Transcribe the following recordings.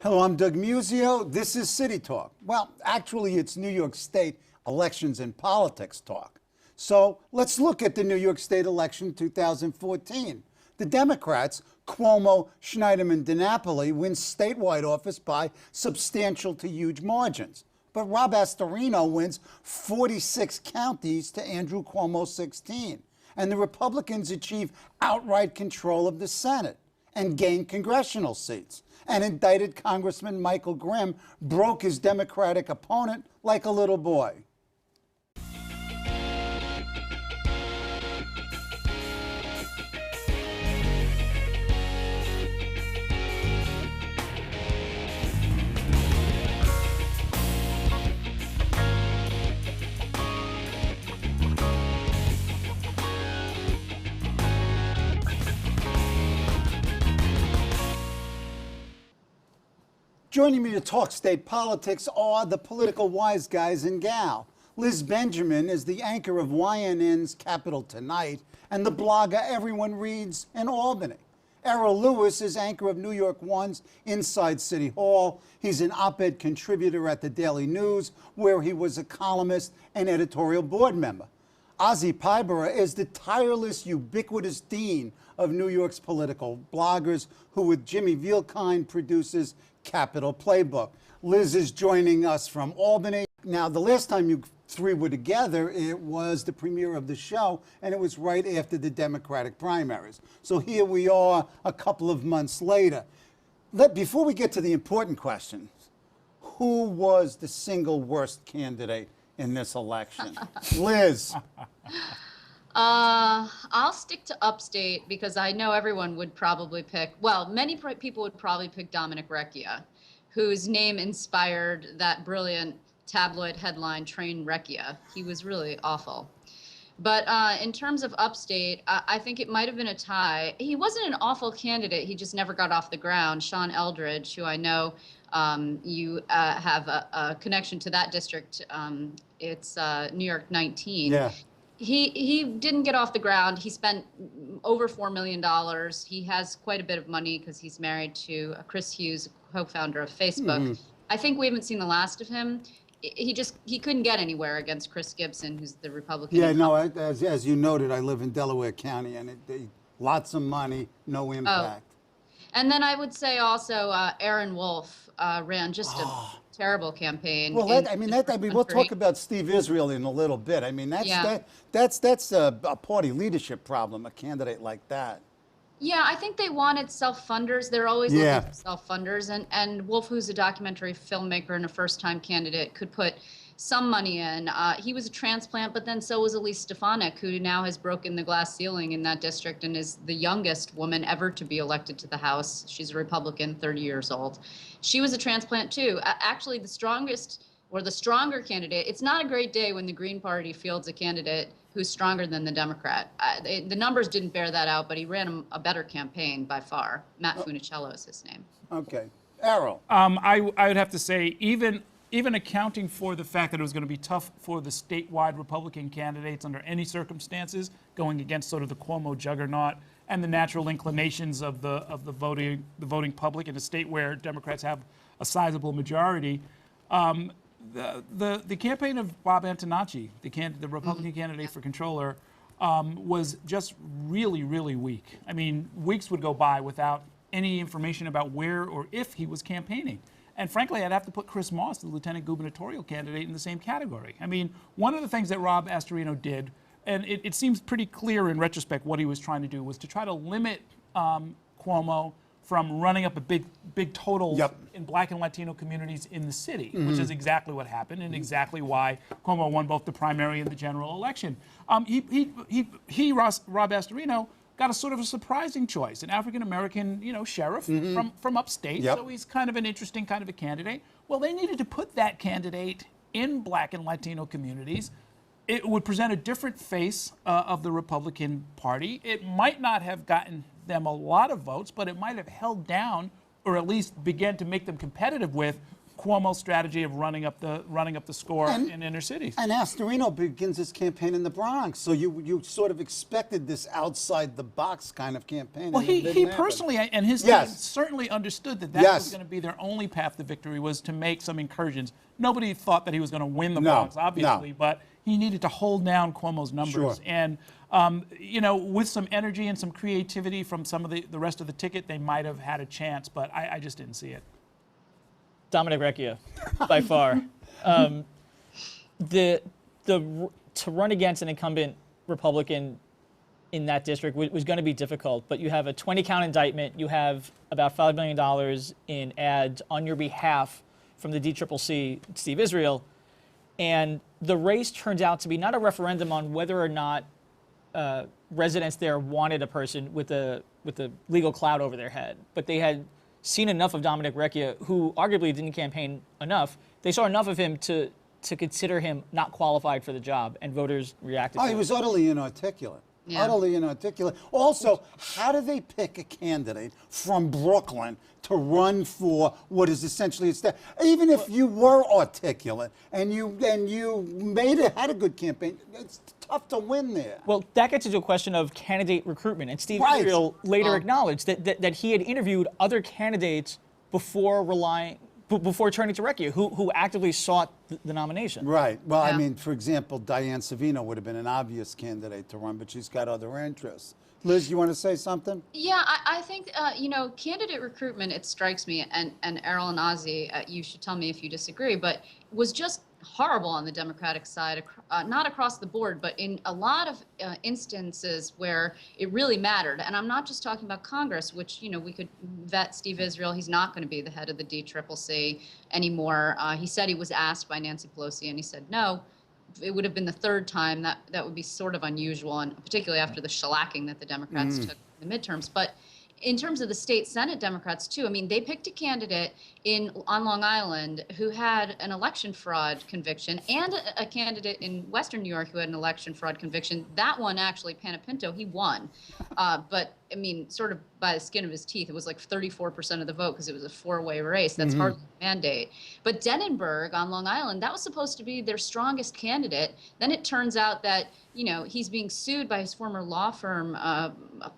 Hello, I'm Doug Muzzio. This is City Talk. Well, actually, it's New York State elections and politics talk. So let's look at the New York State election 2014. The Democrats, Cuomo, Schneiderman, DiNapoli, win statewide office by substantial to huge margins. But Rob Astorino wins 46 counties to Andrew Cuomo's 16. And the Republicans achieve outright control of the Senate and gain congressional seats. And indicted Congressman Michael Grimm broke his Democratic opponent like a little boy. Joining me to talk state politics are the political wise guys and gal. Liz Benjamin is the anchor of YNN's Capital Tonight and the blogger everyone reads in Albany. Errol Lewis is anchor of New York One's Inside City Hall. He's an op-ed contributor at the Daily News, where he was a columnist and editorial board member. Ozzy Pybera is the tireless, ubiquitous dean of New York's political bloggers, who with Jimmy Vielkind produces Capital Playbook. Liz is joining us from Albany. Now, the last time you three were together, it was the premiere of the show, and it was right after the Democratic primaries. So here we are a couple of months later. Before we get to the important questions, who was the single worst candidate in this election? Liz. I'll stick to upstate because I know everyone would probably pick, well, many people would probably pick Dominic Recchia, whose name inspired that brilliant tabloid headline, Train Recchia. He was really awful. But in terms of upstate, I think it might have been a tie. He wasn't an awful candidate. He just never got off the ground. Sean Eldridge, who I know you have a connection to that district. It's New York 19. Yeah. He didn't get off the ground. He spent over $4 million. He has quite a bit of money because he's married to Chris Hughes, co-founder of Facebook. Mm-hmm. I think we haven't seen the last of him. He couldn't get anywhere against Chris Gibson, who's the Republican. Yeah, no, as you noted, I live in Delaware County, and lots of money, no impact. Oh. And then I would say also Aaron Wolf ran just a terrible campaign. Well, we'll talk about Steve Israel in a little bit. I mean, that's a party leadership problem, a candidate like that. Yeah, I think they wanted self-funders. They're always looking for self-funders. And Wolf, who's a documentary filmmaker and a first-time candidate, could put some money in. He was a transplant, but then so was Elise Stefanik, who now has broken the glass ceiling in that district and is the youngest woman ever to be elected to the House. She's a Republican, 30 years old. She was a transplant too. Actually, the strongest or the stronger candidate, it's not a great day when the Green Party fields a candidate who's stronger than the Democrat. The numbers didn't bear that out, but he ran a better campaign by far. Matt Funicello is his name. Okay. Errol. I would have to say, even accounting for the fact that it was going to be tough for the statewide Republican candidates under any circumstances, going against sort of the Cuomo juggernaut and the natural inclinations of the voting public in a state where Democrats have a sizable majority, the campaign of Bob Antonacci, the Republican candidate for controller, was just really, really weak. I mean, weeks would go by without any information about where or if he was campaigning. And frankly, I'd have to put Chris Moss, the lieutenant gubernatorial candidate, in the same category. I mean, one of the things that Rob Astorino did, and it seems pretty clear in retrospect what he was trying to do, was to try to limit Cuomo from running up a big total in Black and Latino communities in the city, which is exactly what happened and exactly why Cuomo won both the primary and the general election. Rob Astorino, got a sort of a surprising choice, an African-American, sheriff from upstate. So he's kind of an interesting kind of a candidate. Well, they needed to put that candidate in Black and Latino communities. It would present a different face of the Republican Party. It might not have gotten them a lot of votes, but it might have held down or at least began to make them competitive with Cuomo's strategy of running up the score in inner cities. And Astorino begins his campaign in the Bronx, so you sort of expected this outside the box kind of campaign. Well, and it he didn't happen. personally and his team Yes. certainly understood that Yes. was going to be their only path to victory, was to make some incursions. Nobody thought that he was going to win the No, Bronx, obviously, no. but he needed to hold down Cuomo's numbers. Sure. And with some energy and some creativity from some of the rest of the ticket, they might have had a chance, but I just didn't see it. Dominic Recchia, by far. To run against an incumbent Republican in that district was going to be difficult, but you have a 20-count indictment. You have about $5 million in ads on your behalf from the DCCC, Steve Israel, and the race turns out to be not a referendum on whether or not residents there wanted a person with a legal cloud over their head, but they had seen enough of Dominic Recchia, who arguably didn't campaign enough. They saw enough of him to consider him not qualified for the job, and voters reacted to Oh, he it. was utterly inarticulate. Yeah. Utterly inarticulate. Also, how do they pick a candidate from Brooklyn to run for what is essentially a state? Even if you were articulate and you had a good campaign, it's tough to win there. Well, that gets into a question of candidate recruitment, and Steve Right. Israel later Well- acknowledged that he had interviewed other candidates before turning to Recchia, who actively sought the nomination. Right. Well, I Yeah. mean, for example, Diane Savino would have been an obvious candidate to run, but she's got other interests. Liz, you want to say something? Yeah, I think, candidate recruitment, it strikes me, and Errol and Ozzy, you should tell me if you disagree, but was just horrible on the Democratic side, not across the board, but in a lot of instances where it really mattered. And I'm not just talking about Congress, which, we could vet Steve Israel. He's not going to be the head of the DCCC anymore. He said he was asked by Nancy Pelosi, and he said no. It would have been the third time. That would be sort of unusual, and particularly after the shellacking that the Democrats took in the midterms. But in terms of the state Senate Democrats too, I mean, they picked a candidate on Long Island who had an election fraud conviction, and a candidate in Western New York who had an election fraud conviction. That one, actually, Panepinto, he won. But I mean, sort of by the skin of his teeth. It was like 34% of the vote because it was a four-way race. That's hardly a mandate. But Denenberg on Long Island, that was supposed to be their strongest candidate. Then it turns out that, he's being sued by his former law firm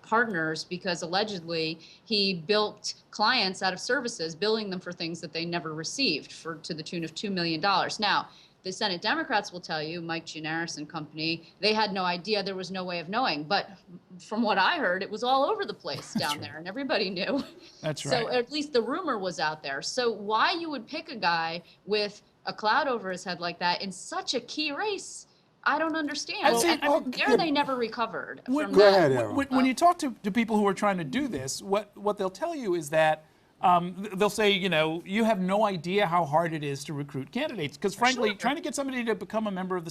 partners because allegedly he bilked clients out of services, billing them for things that they never received to the tune of $2 million. Now, the Senate Democrats will tell you, Mike Gianaris and company, they had no idea, there was no way of knowing. But from what I heard, it was all over the place down there, and everybody knew. That's right. So at least the rumor was out there. So why you would pick a guy with a cloud over his head like that in such a key race, I don't understand. They never recovered from When- Go that. ahead, Errol. When you talk to people who are trying to do this, what they'll tell you is that they'll say, you have no idea how hard it is to recruit candidates. Because frankly, trying to get somebody to become a member of the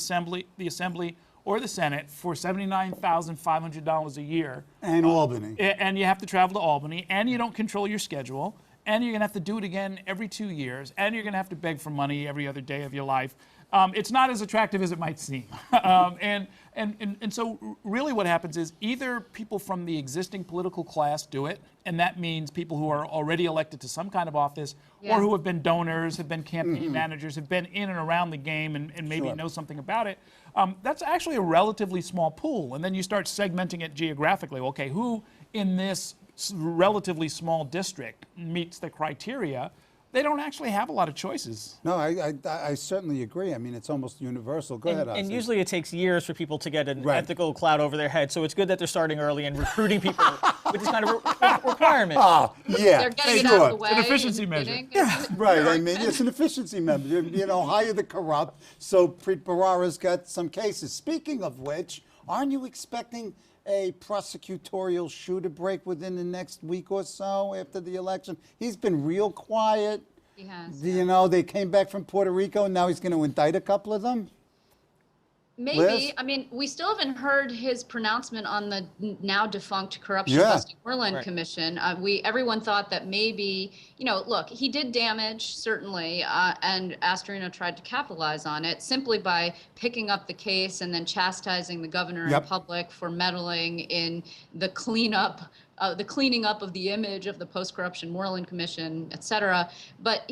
Assembly or the Senate for $79,500 a year, And Albany. and you have to travel to Albany, and you don't control your schedule, and you're going to have to do it again every 2 years, and you're going to have to beg for money every other day of your life. It's not as attractive as it might seem. And so really what happens is either people from the existing political class do it, and that means people who are already elected to some kind of office, Yeah. or who have been donors, have been campaign managers, have been in and around the game and maybe Sure. know something about it. That's actually a relatively small pool. And then you start segmenting it geographically. Okay, who in this relatively small district meets the criteria? They don't actually have a lot of choices. No, I certainly agree. I mean, it's almost universal. Go ahead, And Ozzy. usually it takes years for people to get an Right. ethical cloud over their head. So it's good that they're starting early and recruiting people with this kind of requirement. Ah, yeah, They're getting it sure. out of the way. an efficiency in the measure. beginning. Right, I mean, it's an efficiency measure. Hire the corrupt. So Preet Bharara's got some cases. Speaking of which, aren't you expecting a prosecutorial shoe to break within the next week or so after the election? He's been real quiet. He has. They came back from Puerto Rico, and now he's going to indict a couple of them? Maybe. Liz? I mean, we still haven't heard his pronouncement on the now defunct Corruption Yeah. Busting Moreland Right. Commission. Everyone thought that maybe, look, he did damage, certainly, and Astorino tried to capitalize on it simply by picking up the case and then chastising the governor Yep. in public for meddling in the cleanup the cleaning up of the image of the Post-Corruption Moreland Commission, et cetera. But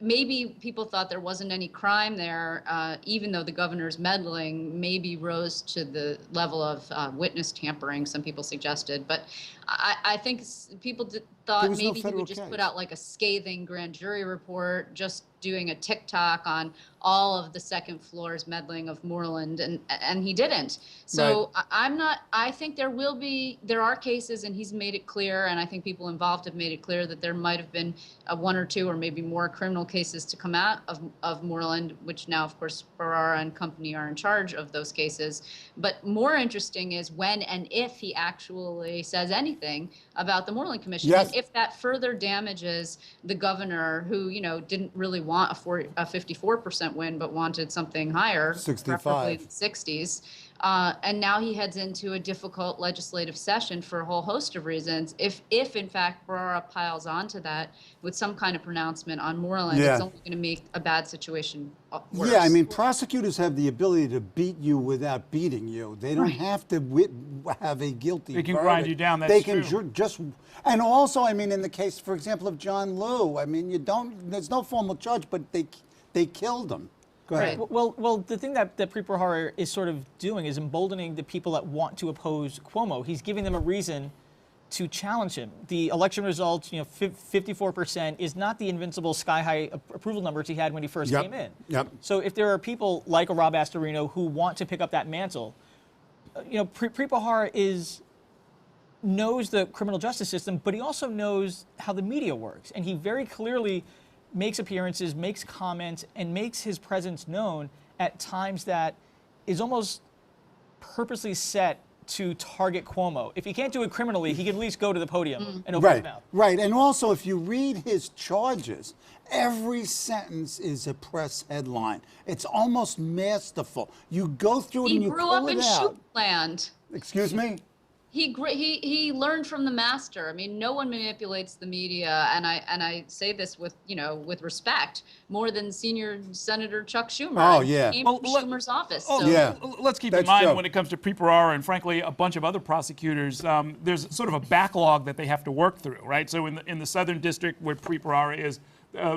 maybe people thought there wasn't any crime there, even though the governor's meddling maybe rose to the level of witness tampering, some people suggested. But I think people thought maybe he would just put out like a scathing grand jury report, just doing a TikTok on all of the second floor's meddling of Moreland, and he didn't. So right. I think there are cases, and he's made it clear, and I think people involved have made it clear that there might have been one or two or maybe more criminal cases to come out of Moreland, which now, of course, Ferrara and company are in charge of those cases. But more interesting is when and if he actually says anything about the Moreland Commission, yes. and if that further damages the governor, who didn't really want a 54% win, but wanted something higher, 65, preferably the 60s. And now he heads into a difficult legislative session for a whole host of reasons. If in fact Ferrara piles onto that with some kind of pronouncement on Moreland, it's only going to make a bad situation worse. Yeah, I mean, prosecutors have the ability to beat you without beating you. They don't have to have a guilty They can verdict. grind you down. That's they can true. just, and also, I mean, in the case, for example, of John Liu, I mean, there's no formal charge, but they killed him. Go ahead. Right. Well, the thing that Preet Bharara is sort of doing is emboldening the people that want to oppose Cuomo. He's giving them a reason to challenge him. The election results, 54% is not the invincible sky-high approval numbers he had when he first came in. Yep. So if there are people like a Rob Astorino who want to pick up that mantle, Preet Bharara knows the criminal justice system, but he also knows how the media works, and he very clearly makes appearances, makes comments, and makes his presence known at times that is almost purposely set to target Cuomo. If he can't do it criminally, he can at least go to the podium and open his mouth. Right, and also if you read his charges, every sentence is a press headline. It's almost masterful. You go through it and you pull it out. He grew up in Shootland. Excuse me? He learned from the master. I mean, no one manipulates the media, and I say this with respect, more than senior Senator Chuck Schumer. Oh yeah. He came from Schumer's office. Oh, so. yeah. Let's keep That's in mind true. when it comes to Preet Bharara and frankly a bunch of other prosecutors, there's sort of a backlog that they have to work through, right? So in the Southern District where Preet Bharara is,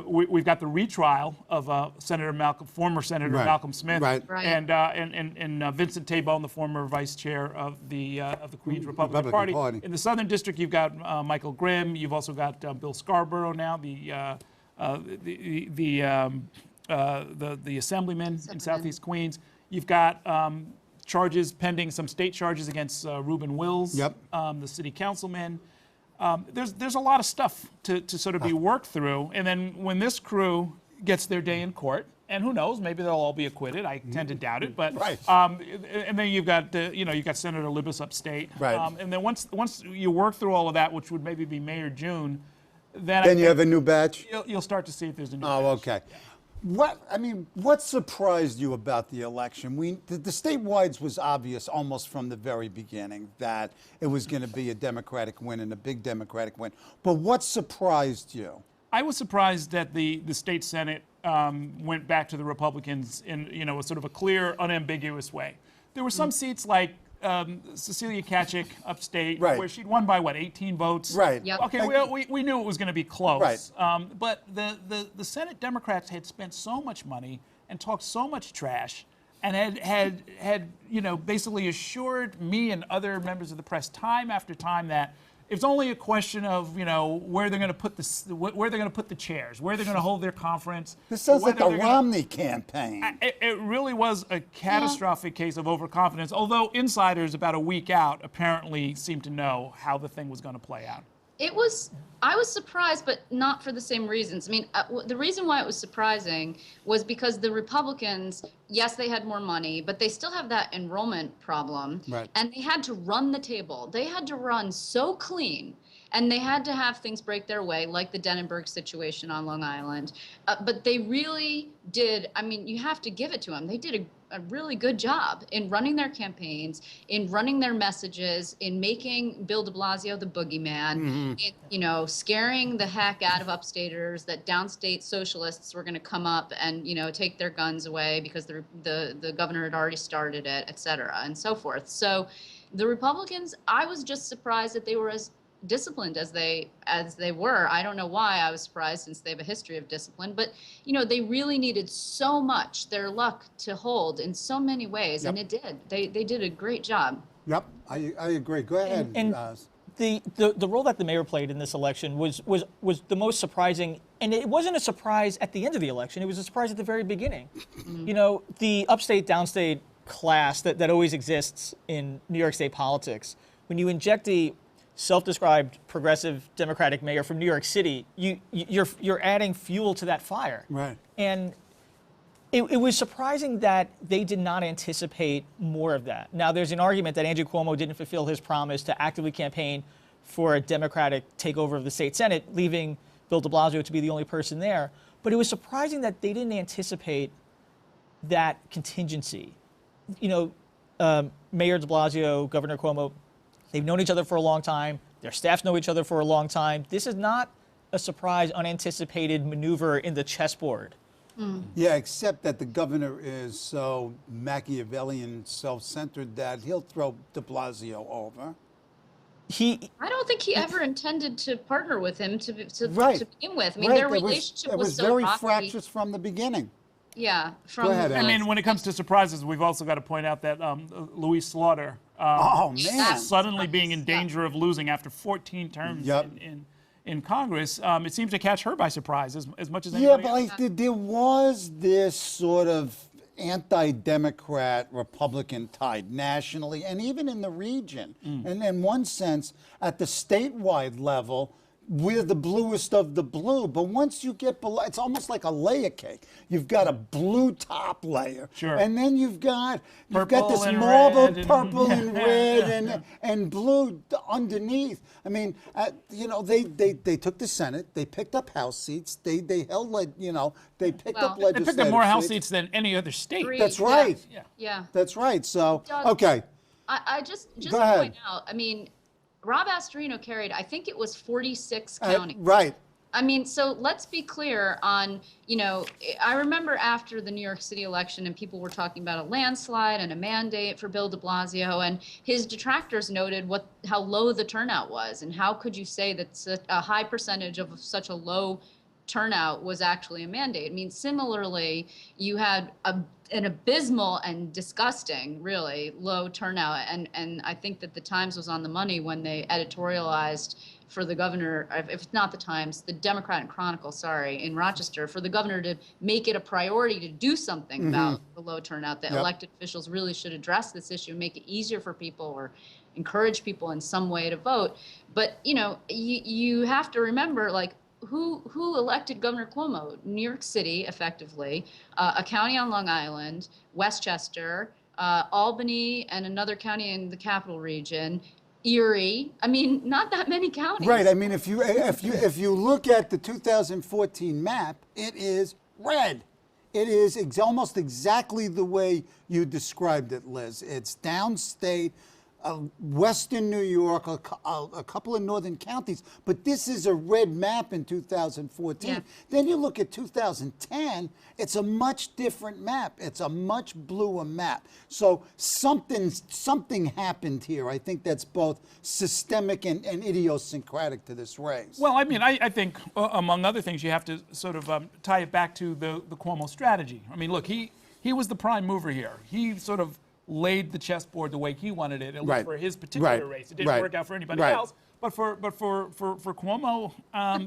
we've got the retrial of former Senator Malcolm Smith, and Vincent Tabone, the former vice chair of the Queens Republican Party. In the Southern District, you've got Michael Grimm. You've also got Bill Scarborough now, the assemblyman in Southeast Queens. You've got charges pending, some state charges against Reuben Wills, the city councilman. There's a lot of stuff to sort of be worked through, and then when this crew gets their day in court, and who knows, maybe they'll all be acquitted. I tend to doubt it, but and then you've got you've got Senator Libous upstate, and then once you work through all of that, which would maybe be May or June, then you have a new batch. You'll start to see if there's a new. Oh, batch. okay. What surprised you about the election? The statewide was obvious almost from the very beginning that it was going to be a Democratic win and a big Democratic win. But what surprised you? I was surprised that the state Senate went back to the Republicans in a sort of a clear, unambiguous way. There were some seats like Cecilia Kachik upstate, where she'd won by 18 votes. Yep. Okay, we knew it was going to be close. Right. But the Senate Democrats had spent so much money and talked so much trash, and had basically assured me and other members of the press time after time that it's only a question of where they're going to put the chairs, where they're going to hold their conference. This sounds like the Romney campaign. It really was a catastrophic case of overconfidence. Although insiders about a week out apparently seemed to know how the thing was going to play out. I was surprised, but not for the same reasons. I mean, the reason why it was surprising was because the Republicans, yes, they had more money, but they still have that enrollment problem. Right. And they had to run the table. They had to run so clean, and they had to have things break their way, like the Dennenberg situation on Long Island. But they really did. I mean, you have to give it to them. They did a really good job in running their campaigns, in running their messages, in making Bill de Blasio the boogeyman, in, scaring the heck out of upstaters that downstate socialists were going to come up and, take their guns away because the governor had already started it, et cetera, and so forth. So the Republicans, I was just surprised that they were as disciplined as they were. I don't know why I was surprised, since they have a history of discipline, but you know, they really needed so much their luck to hold in so many ways, and it did. They did a great job. Yep, I agree. Go ahead. And the role that the mayor played in this election was the most surprising, and it wasn't a surprise at the end of the election. It was a surprise at the very beginning. You know, the upstate downstate class that always exists in New York State politics. When you inject the self-described progressive Democratic mayor from New York City, you're adding fuel to that fire. Right. And it was surprising that they did not anticipate more of that. Now, there's an argument that Andrew Cuomo didn't fulfill his promise to actively campaign for a Democratic takeover of the state Senate, leaving Bill de Blasio to be the only person there. But it was surprising that they didn't anticipate that contingency. You know, Mayor de Blasio, Governor Cuomo, they've known each other for a long time. Their staffs know each other for a long time. This is not a surprise, unanticipated maneuver in the chessboard. Yeah, except that the governor is so Machiavellian, self-centered that he'll throw de Blasio over. I don't think he ever intended to partner with him to begin with. I mean, Right. their relationship was so very rocky. fractious from the beginning. Yeah. From Go ahead, I mean, when it comes to surprises, we've also got to point out that Louise Slaughter, Oh, man. suddenly being in danger of losing after 14 terms in Congress, it seems to catch her by surprise as much as anybody else. But there was this sort of anti-Democrat Republican tide nationally and even in the region. And in one sense, at the statewide level, we're the bluest of the blue. But once you get below, it's almost like a layer cake. You've got a blue top layer. Sure. And then you've got Purple this and marbled red purple and red and blue underneath. I mean, you know, they took the Senate. They picked up House seats. They held, you know, they picked up They legislative picked up more House seats than any other state. That's right. Yeah. That's right. So, Doug, okay. I just Go to ahead. point out, I mean, Rob Astorino carried, I think it was 46 counties. Right. I mean, so let's be clear on, you know, I remember after the New York City election and people were talking about a landslide and a mandate for Bill de Blasio, and his detractors noted how low the turnout was, and how could you say that a high percentage of such a low turnout was actually a mandate. I mean, similarly, you had an abysmal and disgusting, really, low turnout, and I think that the Times was on the money when they editorialized for the governor, if it's not the Times, the Democrat and Chronicle, sorry, in Rochester, for the governor to make it a priority to do something about the low turnout, that elected officials really should address this issue and make it easier for people or encourage people in some way to vote. But, you know, you have to remember, like, who elected Governor Cuomo? New York City, effectively, a county on Long Island, Westchester, Albany, and another county in the Capital Region, Erie. I mean, not that many counties. Right. I mean, if you look at the 2014 map, it is red. It is almost exactly the way you described it, Liz. It's downstate. Western New York, a couple of northern counties, but this is a red map in 2014. Yeah. Then you look at 2010, it's a much different map. It's a much bluer map. So something happened here. I think that's both systemic and idiosyncratic to this race. Well, I mean, I think, among other things, you have to sort of tie it back to the Cuomo strategy. I mean, look, he was the prime mover here. He sort of laid the chessboard the way he wanted it, at least for his particular race. It didn't work out for anybody else. But for Cuomo,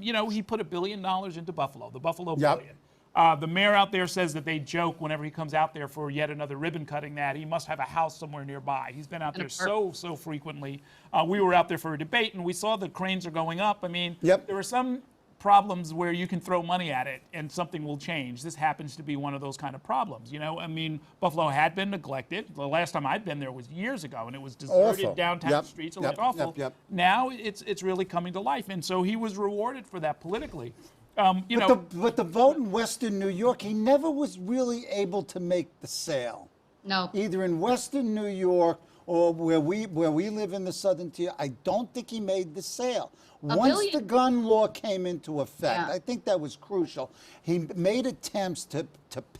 you know, he put $1 billion into Buffalo, the Buffalo Billion. The mayor out there says that they joke whenever he comes out there for yet another ribbon cutting that he must have a house somewhere nearby. He's been out there so frequently. We were out there for a debate and we saw the cranes are going up. I mean, there were some problems where you can throw money at it and something will change. This happens to be one of those kind of problems. You know, I mean, Buffalo had been neglected. The last time I'd been there was years ago, and it was deserted downtown streets. It looked awful. Now it's really coming to life, and so he was rewarded for that politically. But the vote in Western New York, he never was really able to make the sale. No. Either in Western New York or where we live in the Southern Tier, I don't think he made the sale. Once the gun law came into effect, I think that was crucial. He made attempts to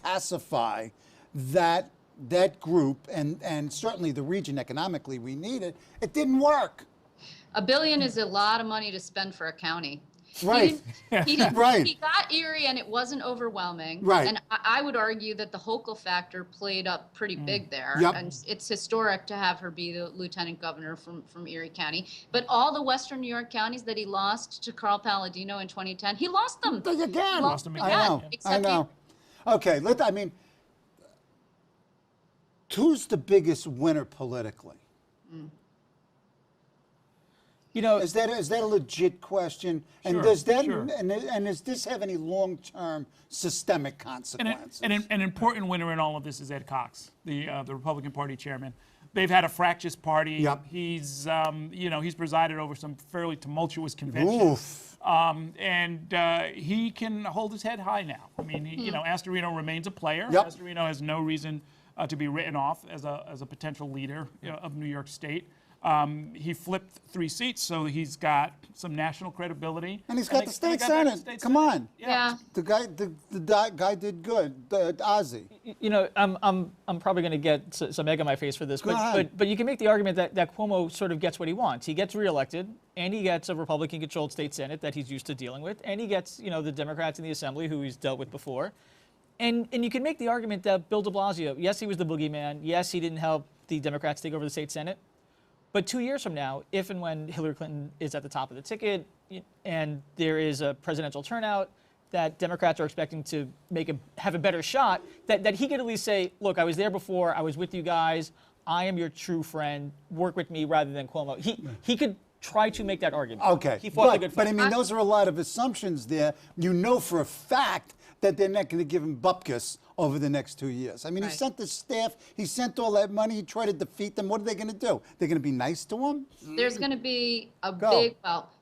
pacify that group and certainly the region economically we needed. It didn't work. $1 billion is a lot of money to spend for a county. Right. He didn't, Right. He got Erie and it wasn't overwhelming. Right. And I would argue that the Hochul factor played up pretty big there. Yep. And it's historic to have her be the lieutenant governor from Erie County. But all the Western New York counties that he lost to Carl Palladino in 2010, he lost them. Again. Lost them I again. know. I Except know. Okay. Who's the biggest winner politically? You know, Is that a legit question? And Sure, does that sure. and does this have any long-term systemic And consequences? an important winner in all of this is Ed Cox, the Republican Party chairman. They've had a fractious party. Yep. He's he's presided over some fairly tumultuous conventions. Oof. And he can hold his head high now. I mean, Astorino remains a player. Yep. Astorino has no reason to be written off as a potential leader of New York State. He flipped 3 seats, so he's got some national credibility. And he's got the state they got that senate. state Come senate. on. Yeah. The guy did good. Ozzy. you know, I'm probably going to get some egg on my face for this, Go ahead. but you can make the argument that Cuomo sort of gets what he wants. He gets reelected, and he gets a Republican-controlled state senate that he's used to dealing with, and he gets the Democrats in the Assembly who he's dealt with before, and you can make the argument that Bill de Blasio, yes, he was the boogeyman, yes, he didn't help the Democrats take over the state senate, but 2 years from now, if and when Hillary Clinton is at the top of the ticket and there is a presidential turnout that Democrats are expecting to have a better shot, that he could at least say, look, I was there before, I was with you guys, I am your true friend, work with me rather than Cuomo. He could try to make that argument. Okay. He fought the good but fight. I mean, those are a lot of assumptions there. You know for a fact that they're not going to give him bupkis over the next 2 years. I mean, Right. he sent the staff, he sent all that money, he tried to defeat them. What are they going to do? They're going to be nice to him? There's going to be a Go. big,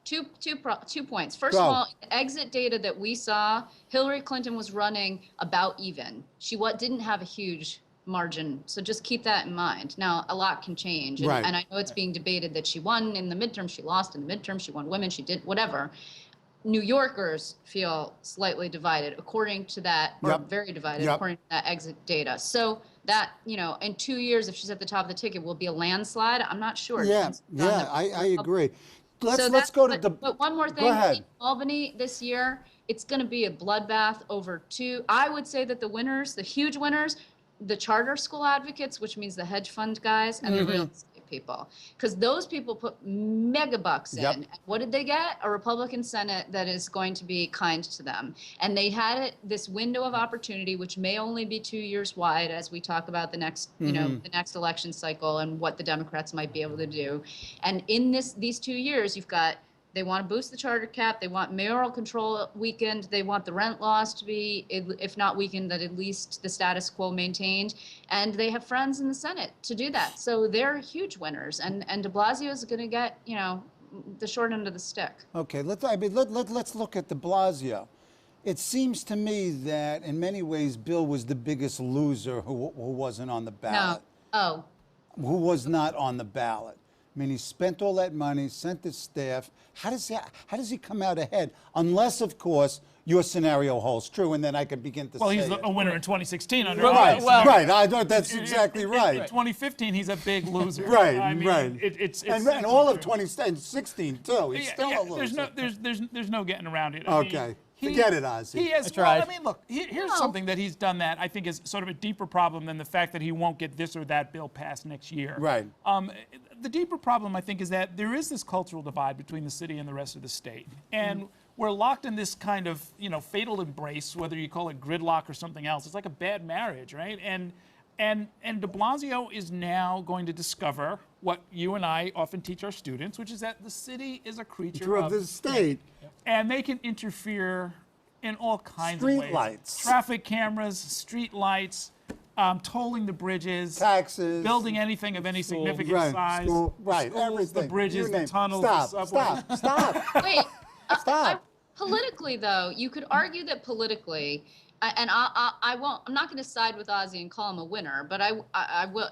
two points. First Go. of all, the exit data that we saw, Hillary Clinton was running about even. She didn't have a huge margin, so just keep that in mind. Now, a lot can change, and, Right. and I know it's being debated that she won in the midterm, she lost in the midterm, she won women, she did whatever. New Yorkers feel slightly divided according to that, or Yep. very divided Yep. according to that exit data. So that, in 2 years, if she's at the top of the ticket, will be a landslide. I'm not sure. It Yeah, depends on yeah, the- I agree. Let's that's- go to but one more thing. Go ahead. In Albany this year, it's going to be a bloodbath over two. I would say that the winners, the huge winners, the charter school advocates, which means the hedge fund guys and the real estate people, because those people put mega bucks in. Yep. And what did they get? A Republican Senate that is going to be kind to them. And they had this window of opportunity, which may only be 2 years wide, as we talk about the next, the next election cycle and what the Democrats might be able to do. And in these 2 years, you've got. They want to boost the charter cap. They want mayoral control weakened. They want the rent laws to be, if not weakened, that at least the status quo maintained. And they have friends in the Senate to do that. So they're huge winners. And de Blasio is going to get, the short end of the stick. Okay, let's look at de Blasio. It seems to me that in many ways Bill was the biggest loser who wasn't on the ballot. No. Oh. Who was not on the ballot. I mean, he spent all that money, sent his staff. How does he come out ahead? Unless, of course, your scenario holds true, and then I could begin to Well, say he's it. a winner in 2016 under Right, Obama. right. I thought that's exactly In right. 2015, he's a big loser. Right, I mean, right. It's And all of 2016 too. He's still a loser. There's no getting around it. I mean, Okay. Forget it, Ozzy. He has. I tried. Well, I mean, look. Here's something that he's done that I think is sort of a deeper problem than the fact that he won't get this or that bill passed next year. Right. The deeper problem, I think, is that there is this cultural divide between the city and the rest of the state, and we're locked in this kind of fatal embrace, whether you call it gridlock or something else. It's like a bad marriage, right? And de Blasio is now going to discover what you and I often teach our students, which is that the city is a creature of the state. and they can interfere in all kinds of Street ways. lights. Traffic cameras, street lights, tolling the bridges, Taxes. building anything of any significant Right, size, school, right, schools, everything. the bridges, You the name- tunnels, Stop, the subway. stop. Wait. Stop. Politically, though, you could argue that politically, and I won't. I'm not going to side with Ozzy and call him a winner, but I will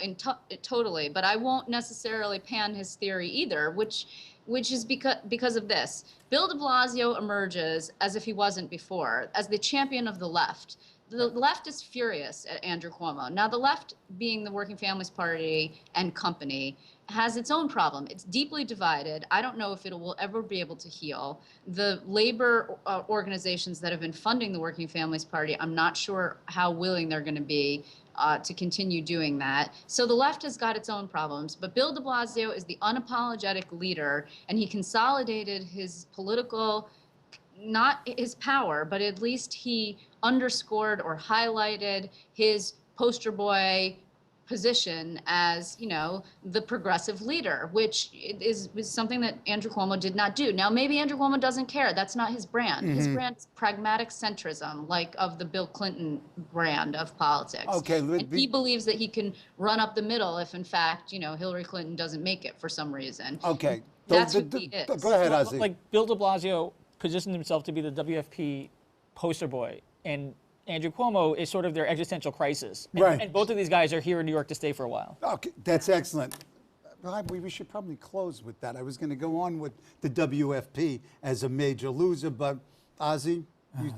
totally. But I won't necessarily pan his theory either, which is because of this. Bill de Blasio emerges as if he wasn't before, as the champion of the left. the left is furious at Andrew Cuomo. Now, the left, being the Working Families Party and company, has its own problem. It's deeply divided. I don't know if it will ever be able to heal. The labor organizations that have been funding the Working Families Party, I'm not sure how willing they're going to be to continue doing that. So the left has got its own problems. But Bill de Blasio is the unapologetic leader, and he consolidated his political, not his power, but at least he underscored or highlighted his poster boy position as, you know, the progressive leader, which is something that Andrew Cuomo did not do. Now, maybe Andrew Cuomo doesn't care. That's not his brand. His brand's pragmatic centrism, like of the Bill Clinton brand of politics. Okay, and he believes that he can run up the middle if, in fact, you know, Hillary Clinton doesn't make it for some reason. Okay. That's who he is. Go ahead, Ozzy. Like Bill de Blasio positioned himself to be the WFP poster boy, and Andrew Cuomo is sort of their existential crisis. And, Right. and both of these guys are here in New York to stay for a while. Okay, that's excellent. Well, we should probably close with that. I was going to go on with the WFP as a major loser, but Ozzy,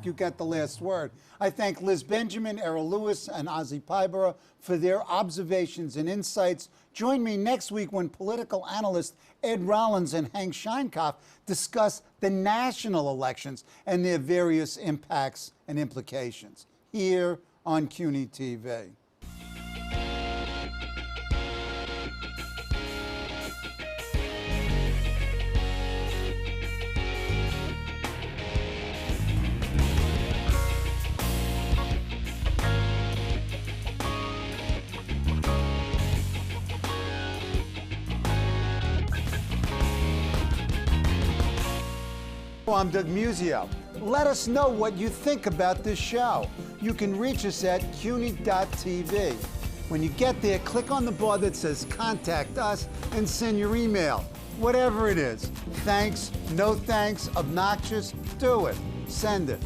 you got the last word. I thank Liz Benjamin, Errol Lewis, and Ozzy Pybera for their observations and insights. Join me next week when political analysts Ed Rollins and Hank Scheinkopf discuss the national elections and their various impacts and implications here on CUNY TV. I'm Doug Muzzio. Let us know what you think about this show. You can reach us at CUNY.TV. When you get there, click on the bar that says Contact Us and send your email. Whatever it is. Thanks, no thanks, obnoxious, do it. Send it.